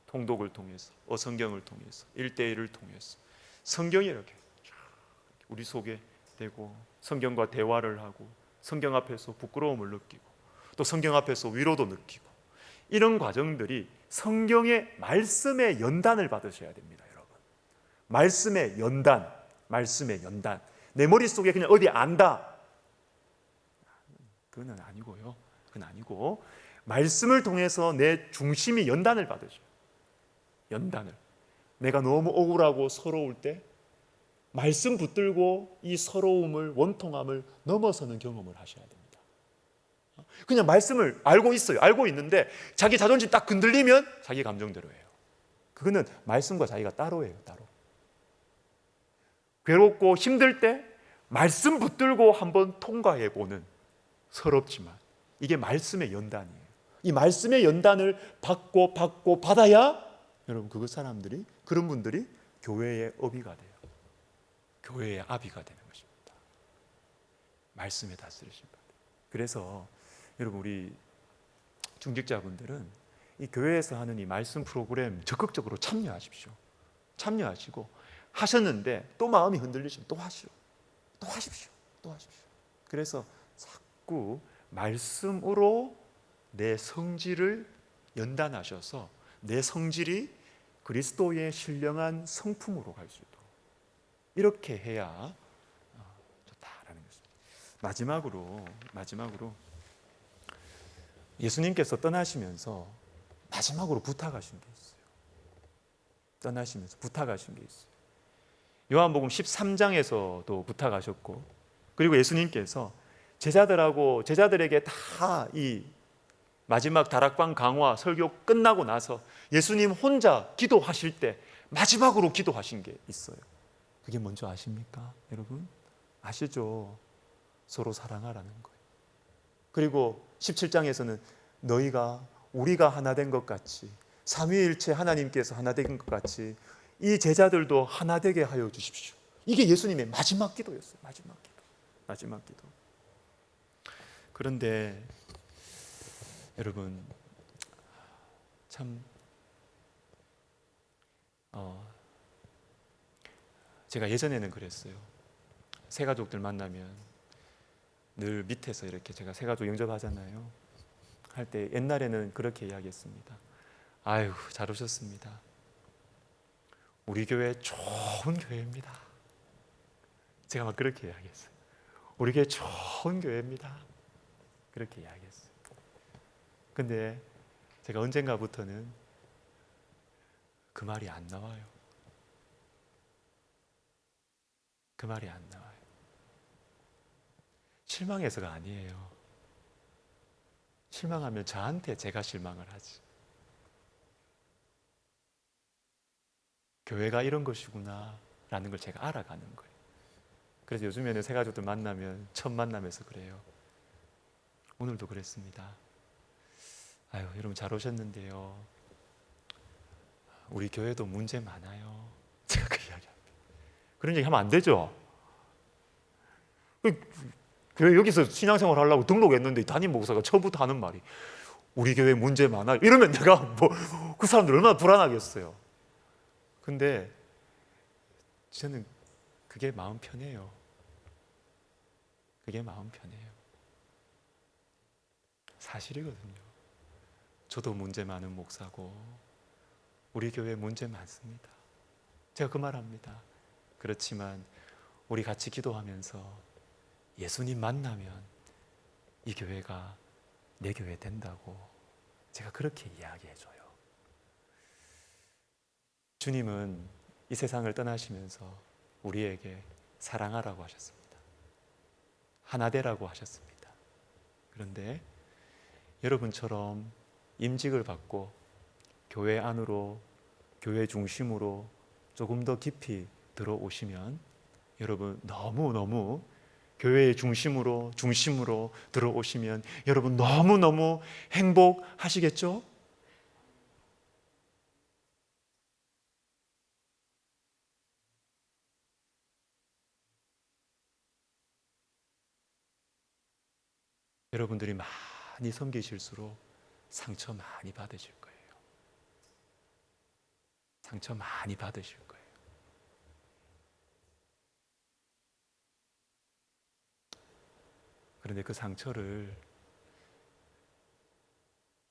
통독을 통해서, 어성경을 통해서, 1대1을 통해서 성경이 이렇게 우리 속에 되고 성경과 대화를 하고 성경 앞에서 부끄러움을 느끼고 또 성경 앞에서 위로도 느끼고 이런 과정들이 성경의 말씀의 연단을 받으셔야 됩니다, 여러분. 말씀의 연단, 말씀의 연단. 내 머릿속에 그냥 어디 안다. 그건 아니고요. 그건 아니고 말씀을 통해서 내 중심이 연단을 받으셔요. 연단을. 내가 너무 억울하고 서러울 때 말씀 붙들고 이 서러움을, 원통함을 넘어서는 경험을 하셔야 됩니다. 그냥 말씀을 알고 있어요. 알고 있는데 자기 자존심 딱 흔들리면 자기 감정대로 해요. 그거는 말씀과 자기가 따로예요. 따로. 괴롭고 힘들 때 말씀 붙들고 한번 통과해보는, 서럽지만 이게 말씀의 연단이에요. 이 말씀의 연단을 받고 받아야 여러분 그런 분들이 교회의 어비가 돼요. 교회의 아비가 되는 것입니다. 말씀에 다스리신 분. 그래서 여러분 우리 중직자분들은 이 교회에서 하는 이 말씀 프로그램 적극적으로 참여하십시오. 참여하시고 하셨는데 또 마음이 흔들리시면 또 하십시오. 그래서 자꾸 말씀으로 내 성질을 연단하셔서 내 성질이 그리스도의 신령한 성품으로 갈 수 있도록 이렇게 해야 좋다라는 것입니다. 마지막으로 예수님께서 떠나시면서 마지막으로 부탁하신 게 있어요. 떠나시면서 부탁하신 게 있어요. 요한복음 13장에서도 부탁하셨고, 그리고 예수님께서 제자들에게 다 이 마지막 다락방 강화 설교 끝나고 나서 예수님 혼자 기도하실 때 마지막으로 기도하신 게 있어요. 그게 뭔지 아십니까? 여러분 아시죠? 서로 사랑하라는 거예요. 그리고 17장에서는 우리가 하나 된 것 같이, 삼위일체 하나님께서 하나 된 것 같이 이 제자들도 하나 되게 하여 주십시오. 이게 예수님의 마지막 기도였어요. 마지막 기도. 그런데 여러분 참 제가 예전에는 그랬어요. 새가족들 만나면 늘 밑에서 이렇게 제가 새가족 영접하잖아요. 할 때 옛날에는 그렇게 이야기했습니다. 아유, 잘 오셨습니다. 우리 교회 좋은 교회입니다. 제가 막 그렇게 이야기했어요. 우리 교회 좋은 교회입니다. 그렇게 이야기했어요. 근데 제가 언젠가부터는 그 말이 안 나와요. 그 말이 안 나와요. 실망해서가 아니에요. 실망하면 저한테 제가 실망을 하지. 교회가 이런 것이구나 라는 걸 제가 알아가는 거예요. 그래서 요즘에는 새가족들 만나면 첫 만남에서 그래요. 오늘도 그랬습니다. 아유, 여러분 잘 오셨는데요. 우리 교회도 문제 많아요. 제가 그 이야기합니다. 그런 얘기 하면 안 되죠. 교회 여기서 신앙생활 하려고 등록했는데 담임 목사가 처음부터 하는 말이 우리 교회 문제 많아요. 이러면 내가 그 사람들 얼마나 불안하겠어요. 근데 저는 그게 마음 편해요. 그게 마음 편해요. 사실이거든요. 저도 문제 많은 목사고 우리 교회 문제 많습니다. 제가 그 말합니다. 그렇지만 우리 같이 기도하면서 예수님 만나면 이 교회가 내 교회 된다고 제가 그렇게 이야기해줘요. 주님은 이 세상을 떠나시면서 우리에게 사랑하라고 하셨습니다. 하나 되라고 하셨습니다. 그런데 여러분처럼 임직을 받고 교회 안으로, 교회 중심으로 조금 더 깊이 들어오시면 여러분 너무너무 교회의 중심으로 들어오시면 여러분 너무너무 행복하시겠죠? 여러분들이 많이 섬기실수록 상처 많이 받으실 거예요. 상처 많이 받으실 거예요. 그런데 그 상처를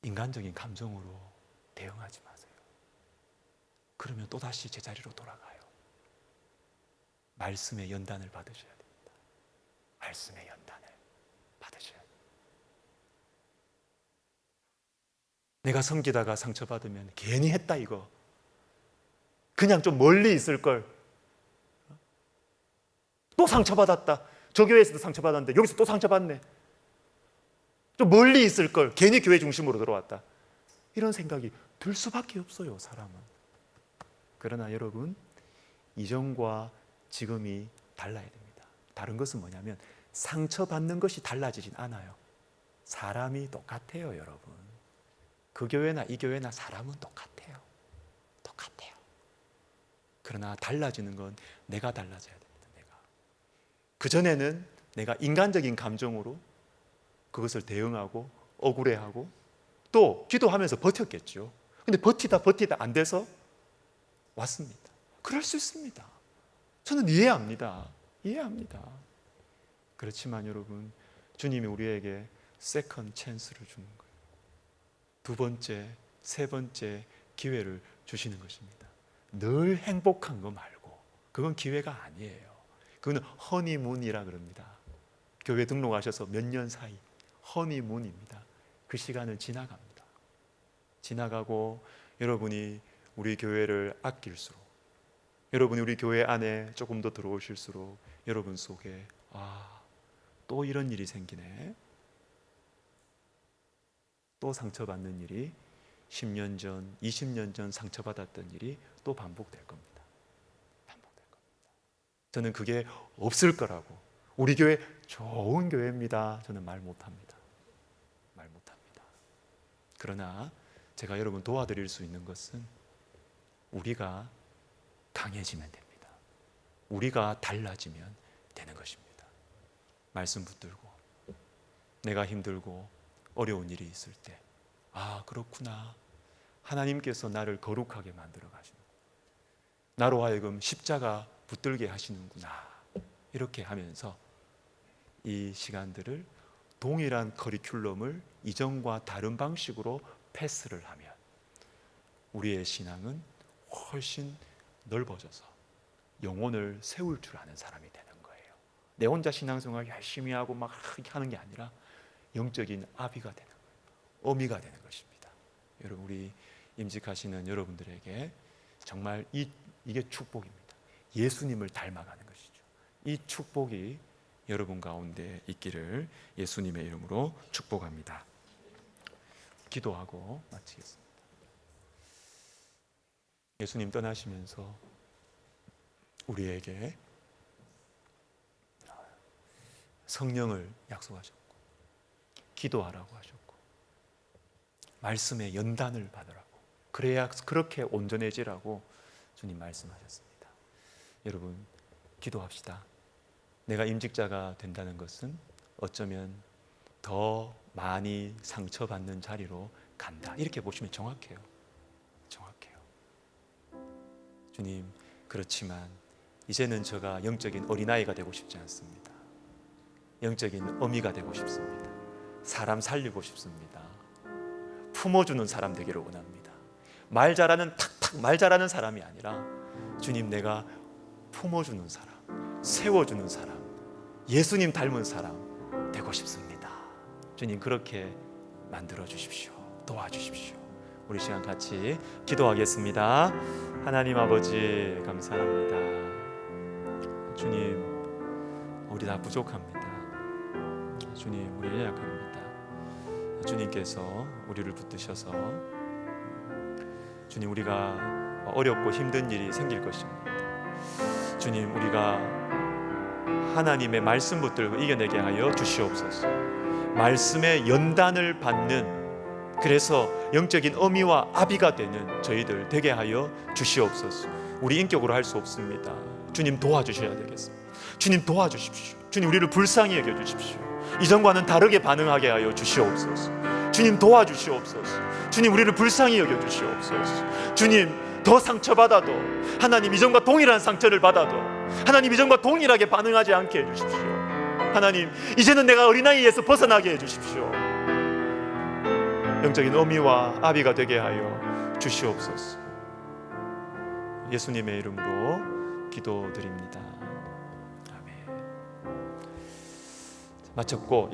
인간적인 감정으로 대응하지 마세요. 그러면 또다시 제자리로 돌아가요. 말씀의 연단을 받으셔야 됩니다. 말씀의 연단을 받으셔야 됩니다. 내가 섬기다가 상처받으면 괜히 했다 이거. 그냥 좀 멀리 있을 걸. 또 상처받았다. 저 교회에서도 상처받았는데 여기서 또 상처받네. 좀 멀리 있을 걸. 괜히 교회 중심으로 들어왔다. 이런 생각이 들 수밖에 없어요, 사람은. 그러나 여러분, 이전과 지금이 달라야 됩니다. 다른 것은 뭐냐면 상처받는 것이 달라지진 않아요. 사람이 똑같아요, 여러분. 그 교회나 이 교회나 사람은 똑같아요. 똑같아요. 그러나 달라지는 건 내가 달라져야 됩니다. 그전에는 내가 인간적인 감정으로 그것을 대응하고 억울해하고 또 기도하면서 버텼겠죠. 근데 버티다 안 돼서 왔습니다. 그럴 수 있습니다. 저는 이해합니다. 그렇지만 여러분, 주님이 우리에게 세컨 찬스를 주는 거예요. 두 번째, 세 번째 기회를 주시는 것입니다. 늘 행복한 거 말고 그건 기회가 아니에요. 그거는 허니문이라 그럽니다. 교회 등록하셔서 몇 년 사이 허니문입니다. 그 시간은 지나갑니다. 지나가고 여러분이 우리 교회를 아낄수록, 여러분이 우리 교회 안에 조금 더 들어오실수록 여러분 속에 또 이런 일이 생기네. 또 상처받는 일이 10년 전, 20년 전 상처받았던 일이 또 반복될 겁니다. 저는 그게 없을 거라고, 우리 교회 좋은 교회입니다, 저는 말 못합니다. 그러나 제가 여러분 도와드릴 수 있는 것은 우리가 강해지면 됩니다. 우리가 달라지면 되는 것입니다. 말씀 붙들고 내가 힘들고 어려운 일이 있을 때 그렇구나, 하나님께서 나를 거룩하게 만들어 가시는, 나로 하여금 십자가 붙들게 하시는구나, 이렇게 하면서 이 시간들을 동일한 커리큘럼을 이전과 다른 방식으로 패스를 하면 우리의 신앙은 훨씬 넓어져서 영혼을 세울 줄 아는 사람이 되는 거예요. 내 혼자 신앙생활 열심히 하고 막 하는 게 아니라 영적인 아비가 되는 거예요. 어미가 되는 것입니다. 여러분, 우리 임직하시는 여러분들에게 정말 이게 축복입니다. 예수님을 닮아가는 것이죠. 이 축복이 여러분 가운데 있기를 예수님의 이름으로 축복합니다. 기도하고 마치겠습니다. 예수님 떠나시면서 우리에게 성령을 약속하셨고, 기도하라고 하셨고, 말씀의 연단을 받으라고, 그래야 그렇게 온전해지라고 주님 말씀하셨습니다. 여러분, 기도합시다. 내가 임직자가 된다는 것은 어쩌면 더 많이 상처받는 자리로 간다, 이렇게 보시면 정확해요. 주님, 그렇지만 이제는 제가 영적인 어린아이가 되고 싶지 않습니다. 영적인 어미가 되고 싶습니다. 사람 살리고 싶습니다. 품어주는 사람 되기를 원합니다. 말 잘하는 사람이 아니라 주님, 내가 품어주는 사람, 세워주는 사람, 예수님 닮은 사람 되고 싶습니다. 주님, 그렇게 만들어 주십시오. 도와주십시오. 우리 시간 같이 기도하겠습니다. 하나님 아버지, 감사합니다. 주님, 우리 다 부족합니다. 주님, 우리 연약합니다. 주님께서 우리를 붙드셔서 주님, 우리가 어렵고 힘든 일이 생길 것입니다. 주님, 우리가 하나님의 말씀 붙들고 이겨내게 하여 주시옵소서. 말씀의 연단을 받는, 그래서 영적인 어미와 아비가 되는 저희들 되게 하여 주시옵소서. 우리 인격으로 할 수 없습니다. 주님 도와주셔야 되겠습니다. 주님 도와주십시오. 주님 우리를 불쌍히 여겨주십시오. 이전과는 다르게 반응하게 하여 주시옵소서. 주님 도와주시옵소서. 주님 우리를 불쌍히 여겨주시옵소서. 주님 더 상처받아도, 하나님 이전과 동일한 상처를 받아도 하나님 이전과 동일하게 반응하지 않게 해주십시오. 하나님 이제는 내가 어린아이에서 벗어나게 해주십시오. 영적인 어미와 아비가 되게 하여 주시옵소서. 예수님의 이름으로 기도드립니다. 아멘. 마쳤고